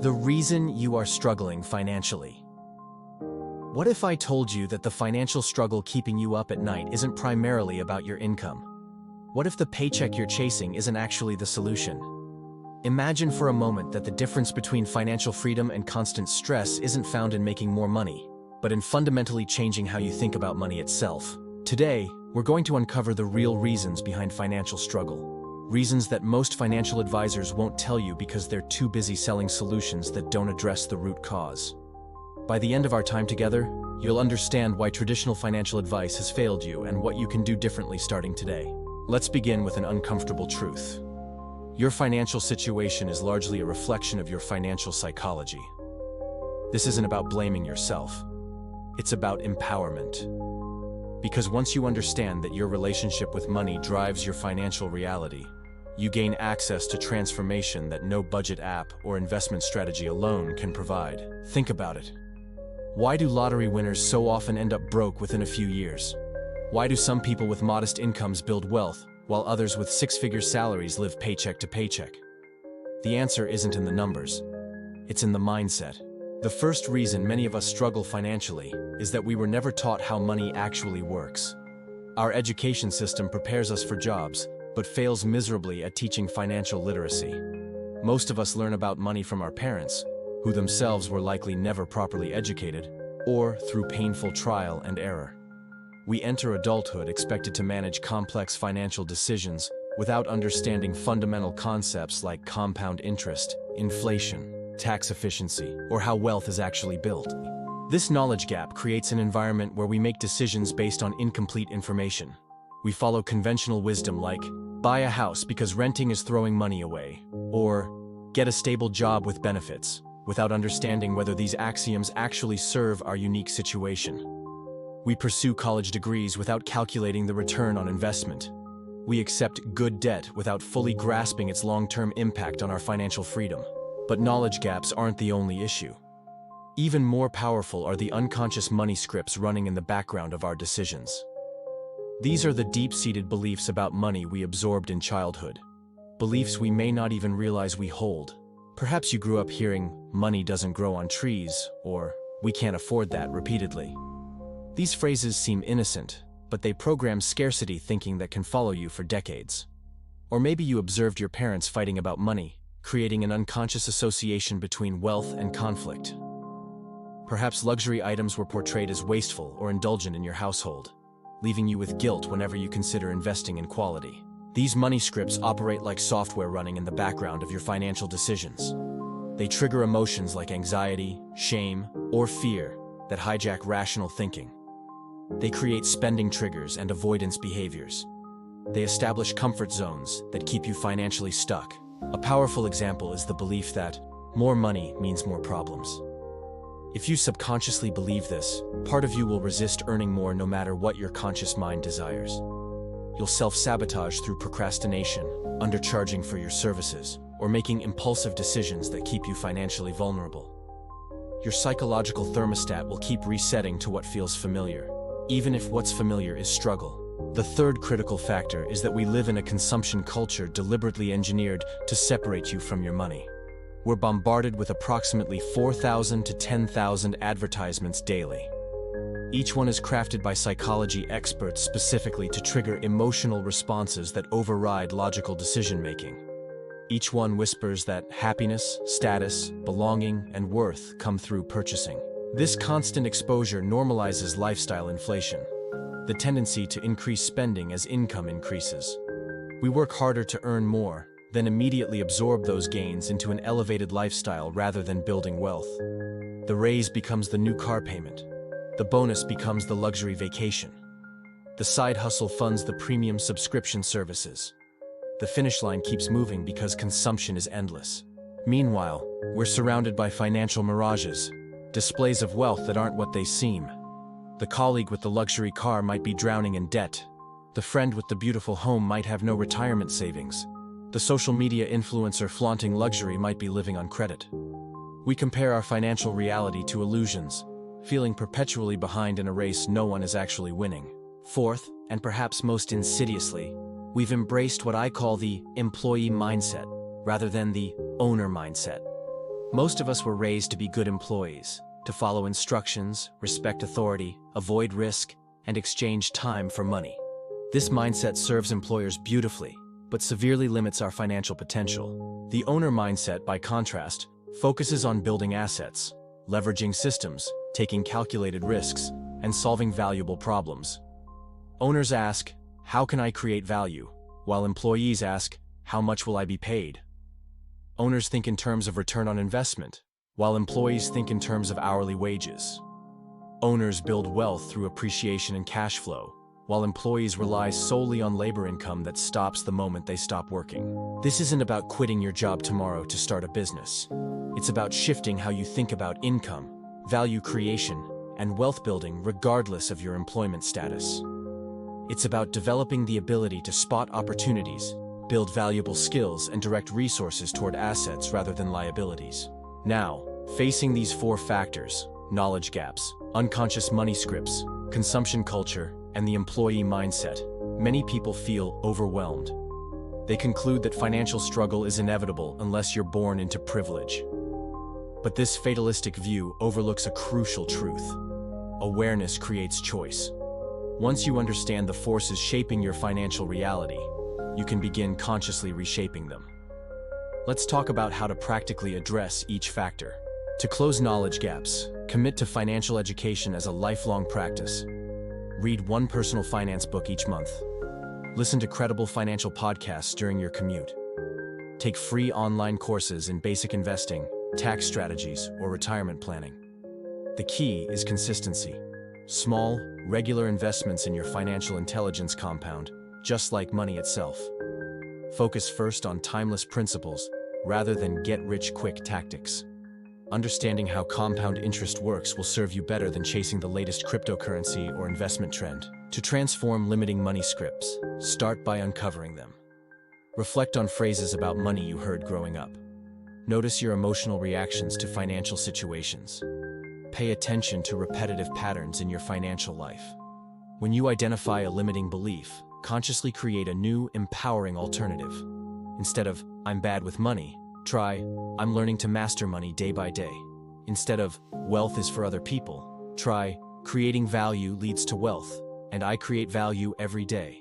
The reason you are struggling financially. What if I told you that the financial struggle keeping you up at night isn't primarily about your income? What if the paycheck you're chasing isn't actually the solution? Imagine for a moment that the difference between financial freedom and constant stress isn't found in making more money, but in fundamentally changing how you think about money itself. Today, we're going to uncover the real reasons behind financial struggle. Reasons that most financial advisors won't tell you because they're too busy selling solutions that don't address the root cause. By the end of our time together, you'll understand why traditional financial advice has failed you and what you can do differently starting today. Let's begin with an uncomfortable truth. Your financial situation is largely a reflection of your financial psychology. This isn't about blaming yourself. It's about empowerment. Because once you understand that your relationship with money drives your financial reality, you gain access to transformation that no budget app or investment strategy alone can provide. Think about it. Why do lottery winners so often end up broke within a few years? Why do some people with modest incomes build wealth, while others with six-figure salaries live paycheck to paycheck? The answer isn't in the numbers. It's in the mindset. The first reason many of us struggle financially is that we were never taught how money actually works. Our education system prepares us for jobs, but fails miserably at teaching financial literacy. Most of us learn about money from our parents, who themselves were likely never properly educated, or through painful trial and error. We enter adulthood expected to manage complex financial decisions without understanding fundamental concepts like compound interest, inflation, tax efficiency, or how wealth is actually built. This knowledge gap creates an environment where we make decisions based on incomplete information. We follow conventional wisdom like, buy a house because renting is throwing money away, or get a stable job with benefits, without understanding whether these axioms actually serve our unique situation. We pursue college degrees without calculating the return on investment. We accept good debt without fully grasping its long-term impact on our financial freedom. But knowledge gaps aren't the only issue. Even more powerful are the unconscious money scripts running in the background of our decisions. These are the deep-seated beliefs about money we absorbed in childhood. Beliefs we may not even realize we hold. Perhaps you grew up hearing, money doesn't grow on trees, or we can't afford that repeatedly. These phrases seem innocent, but they program scarcity thinking that can follow you for decades. Or maybe you observed your parents fighting about money, creating an unconscious association between wealth and conflict. Perhaps luxury items were portrayed as wasteful or indulgent in your household, leaving you with guilt whenever you consider investing in quality. These money scripts operate like software running in the background of your financial decisions. They trigger emotions like anxiety, shame, or fear that hijack rational thinking. They create spending triggers and avoidance behaviors. They establish comfort zones that keep you financially stuck. A powerful example is the belief that more money means more problems. If you subconsciously believe this, part of you will resist earning more no matter what your conscious mind desires. You'll self-sabotage through procrastination, undercharging for your services, or making impulsive decisions that keep you financially vulnerable. Your psychological thermostat will keep resetting to what feels familiar, even if what's familiar is struggle. The third critical factor is that we live in a consumption culture deliberately engineered to separate you from your money. We're bombarded with approximately 4,000 to 10,000 advertisements daily. Each one is crafted by psychology experts specifically to trigger emotional responses that override logical decision-making. Each one whispers that happiness, status, belonging, and worth come through purchasing. This constant exposure normalizes lifestyle inflation, the tendency to increase spending as income increases. We work harder to earn more, then immediately absorb those gains into an elevated lifestyle rather than building wealth. The raise becomes the new car payment. The bonus becomes the luxury vacation. The side hustle funds the premium subscription services. The finish line keeps moving because consumption is endless. Meanwhile, we're surrounded by financial mirages, displays of wealth that aren't what they seem. The colleague with the luxury car might be drowning in debt. The friend with the beautiful home might have no retirement savings. The social media influencer flaunting luxury might be living on credit. We compare our financial reality to illusions, feeling perpetually behind in a race no one is actually winning. Fourth, and perhaps most insidiously, we've embraced what I call the employee mindset, rather than the owner mindset. Most of us were raised to be good employees, to follow instructions, respect authority, avoid risk, and exchange time for money. This mindset serves employers beautifully, but severely limits our financial potential. The owner mindset, by contrast, focuses on building assets, leveraging systems, taking calculated risks, and solving valuable problems. Owners ask, "How can I create value?" while employees ask, "How much will I be paid?" Owners think in terms of return on investment, while employees think in terms of hourly wages. Owners build wealth through appreciation and cash flow, while employees rely solely on labor income that stops the moment they stop working. This isn't about quitting your job tomorrow to start a business. It's about shifting how you think about income, value creation, and wealth building regardless of your employment status. It's about developing the ability to spot opportunities, build valuable skills, and direct resources toward assets rather than liabilities. Now, facing these four factors, knowledge gaps, unconscious money scripts, consumption culture, and the employee mindset, many people feel overwhelmed. They conclude that financial struggle is inevitable unless you're born into privilege. But this fatalistic view overlooks a crucial truth. Awareness creates choice. Once you understand the forces shaping your financial reality, you can begin consciously reshaping them. Let's talk about how to practically address each factor. To close knowledge gaps, commit to financial education as a lifelong practice. Read one personal finance book each month. Listen to credible financial podcasts during your commute. Take free online courses in basic investing, tax strategies, or retirement planning. The key is consistency. Small, regular investments in your financial intelligence compound, just like money itself. Focus first on timeless principles rather than get-rich-quick tactics. Understanding how compound interest works will serve you better than chasing the latest cryptocurrency or investment trend. To transform limiting money scripts, start by uncovering them. Reflect on phrases about money you heard growing up. Notice your emotional reactions to financial situations. Pay attention to repetitive patterns in your financial life. When you identify a limiting belief, consciously create a new, empowering alternative. Instead of, "I'm bad with money," try, "I'm learning to master money day by day." Instead of, "Wealth is for other people," try, "Creating value leads to wealth, and I create value every day."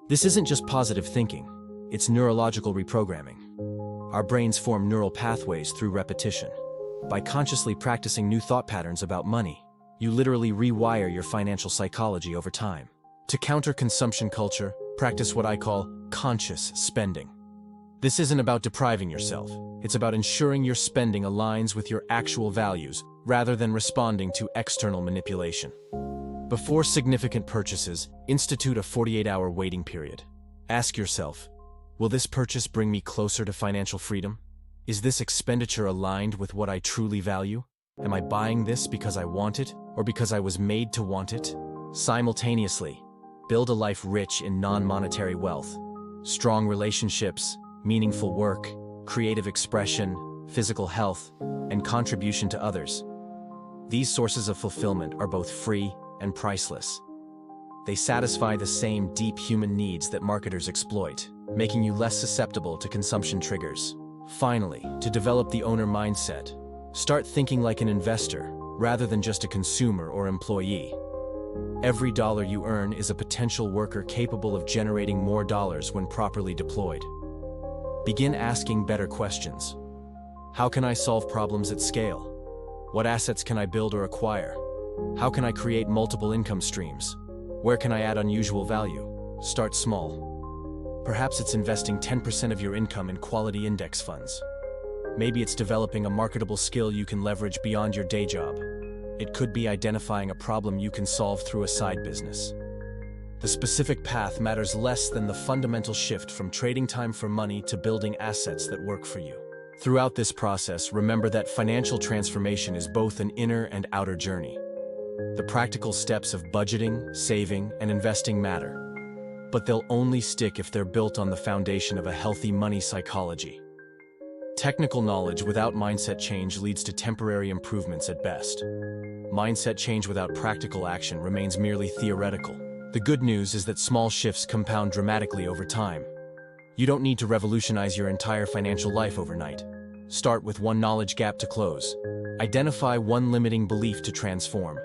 This isn't just positive thinking, it's neurological reprogramming. Our brains form neural pathways through repetition. By consciously practicing new thought patterns about money, you literally rewire your financial psychology over time. To counter consumption culture, practice what I call conscious spending. This isn't about depriving yourself. It's about ensuring your spending aligns with your actual values rather than responding to external manipulation. Before significant purchases, institute a 48-hour waiting period. Ask yourself, will this purchase bring me closer to financial freedom? Is this expenditure aligned with what I truly value? Am I buying this because I want it or because I was made to want it? Simultaneously, build a life rich in non-monetary wealth. Strong relationships, meaningful work, creative expression, physical health, and contribution to others. These sources of fulfillment are both free and priceless. They satisfy the same deep human needs that marketers exploit, making you less susceptible to consumption triggers. Finally, to develop the owner mindset, start thinking like an investor rather than just a consumer or employee. Every dollar you earn is a potential worker capable of generating more dollars when properly deployed. Begin asking better questions. How can I solve problems at scale? What assets can I build or acquire? How can I create multiple income streams? Where can I add unusual value? Start small. Perhaps it's investing 10% of your income in quality index funds. Maybe it's developing a marketable skill you can leverage beyond your day job. It could be identifying a problem you can solve through a side business. The specific path matters less than the fundamental shift from trading time for money to building assets that work for you. Throughout this process, remember that financial transformation is both an inner and outer journey. The practical steps of budgeting, saving, and investing matter, but they'll only stick if they're built on the foundation of a healthy money psychology. Technical knowledge without mindset change leads to temporary improvements at best. Mindset change without practical action remains merely theoretical. The good news is that small shifts compound dramatically over time. You don't need to revolutionize your entire financial life overnight. Start with one knowledge gap to close. Identify one limiting belief to transform.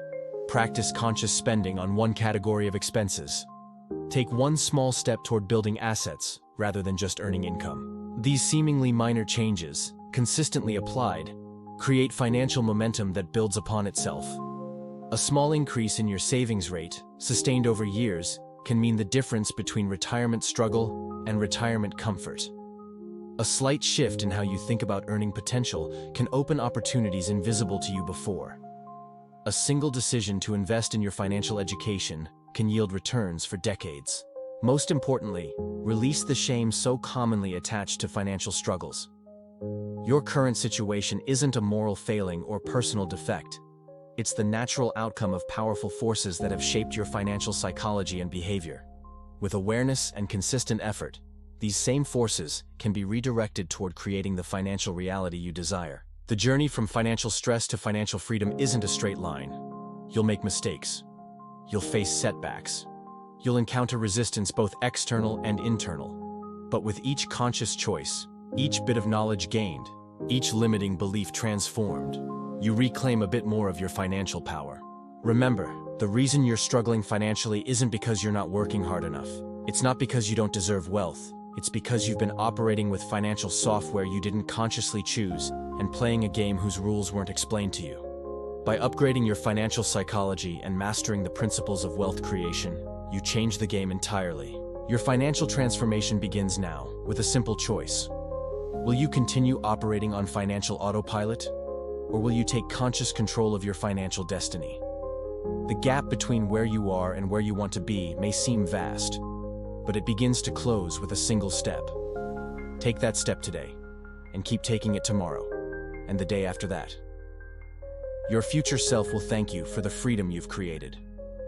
Practice conscious spending on one category of expenses. Take one small step toward building assets rather than just earning income. These seemingly minor changes, consistently applied, create financial momentum that builds upon itself. A small increase in your savings rate, sustained over years, can mean the difference between retirement struggle and retirement comfort. A slight shift in how you think about earning potential can open opportunities invisible to you before. A single decision to invest in your financial education can yield returns for decades. Most importantly, release the shame so commonly attached to financial struggles. Your current situation isn't a moral failing or personal defect. It's the natural outcome of powerful forces that have shaped your financial psychology and behavior. With awareness and consistent effort, these same forces can be redirected toward creating the financial reality you desire. The journey from financial stress to financial freedom isn't a straight line. You'll make mistakes. You'll face setbacks. You'll encounter resistance both external and internal. But with each conscious choice, each bit of knowledge gained, each limiting belief transformed, you reclaim a bit more of your financial power. Remember, the reason you're struggling financially isn't because you're not working hard enough. It's not because you don't deserve wealth. It's because you've been operating with financial software you didn't consciously choose and playing a game whose rules weren't explained to you. By upgrading your financial psychology and mastering the principles of wealth creation, you change the game entirely. Your financial transformation begins now with a simple choice. Will you continue operating on financial autopilot, or will you take conscious control of your financial destiny? The gap between where you are and where you want to be may seem vast, but it begins to close with a single step. Take that step today, and keep taking it tomorrow, and the day after that. Your future self will thank you for the freedom you've created.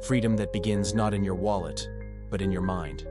Freedom that begins not in your wallet, but in your mind.